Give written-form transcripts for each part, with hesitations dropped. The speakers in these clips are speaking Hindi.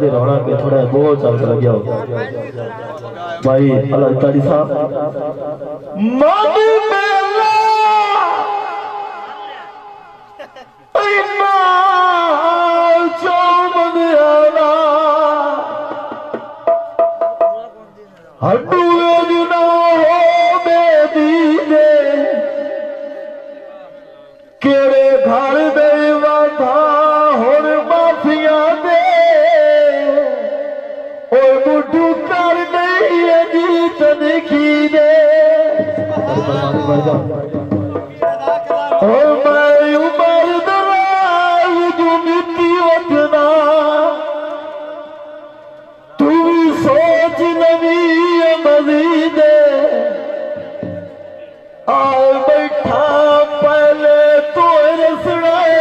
दे रोना के थोड़ा बहुत चल गया भाई अल्लाह ताली साहब मादी मेला इमा चौमदियाना हड्डू ना हो बेदी दे केड़े घर दे वाधा होर माफिया दे और बुढ़ू कर नहीं अजीत दिखी दे और मैं उमर दराज जो मिट्टी वतना तू सोच नबी मजीद आए बैठा पहले तो सुनाए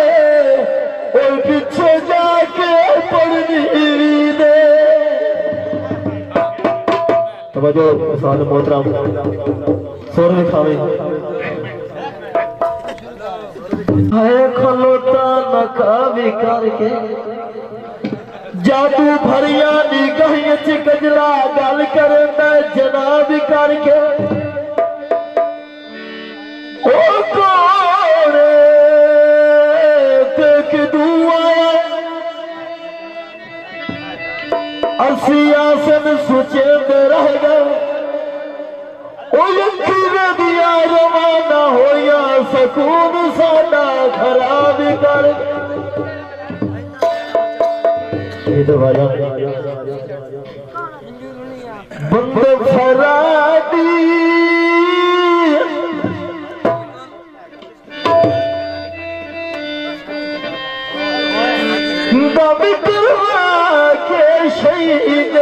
और पीछे जाके पढ़नी दे तवज्जो साल मोहतरम सोर खावे है खलोता नकाबी करके जादू भरिया निगाह च गजला गल करे मैं जनाब करके ओ कोरे देख दुआ असी आसन सोचे में रह गए ओ यकीन दिया रवाना होया सकून साडा खराब कर बंद फरादी दम करवा के शहीद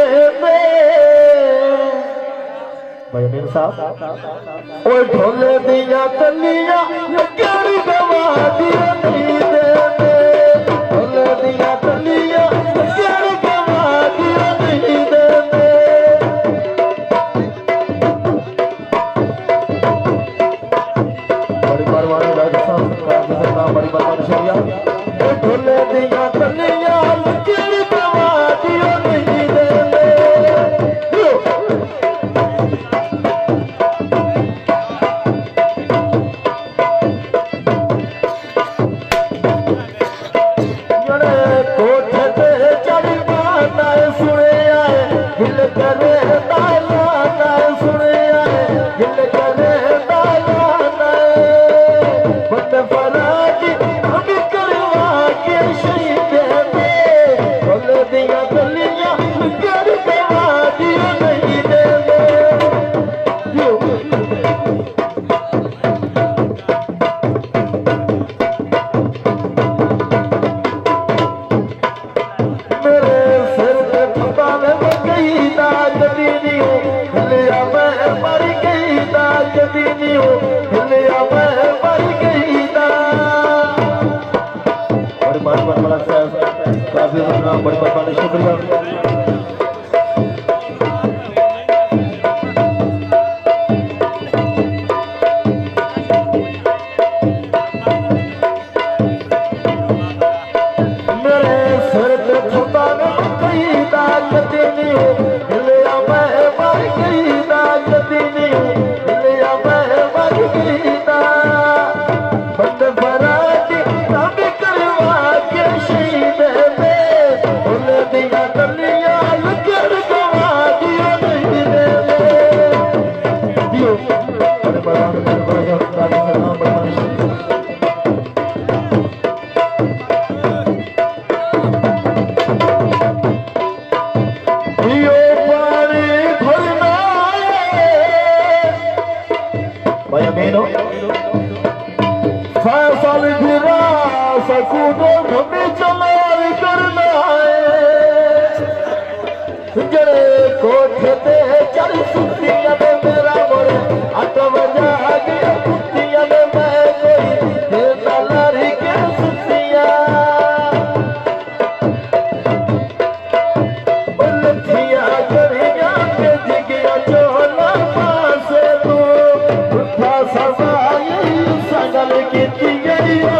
भाई अमीन साहब और ढोले दिया तलिया लगी गवा दिया नींद ढोले दिया तलिया लगी गवा दिया नींद बड़ी परवानी राजा साहब का बड़ी परवानी शरिया ढोले दिया तलिया लगी गवा दिया नींद बड़ी बड़ी शुक्रिया फैसल फिरा सकूनो हमें चलार करना है जड़े कोठे ते चल सुतिया ने मेरा मोरे अटम जा गया कुतिया ने मैं कोई देता लारी के सुतिया उलथिया करिया के जिगिया चोला पासे तू उठा सजाई संगल की तिगरिया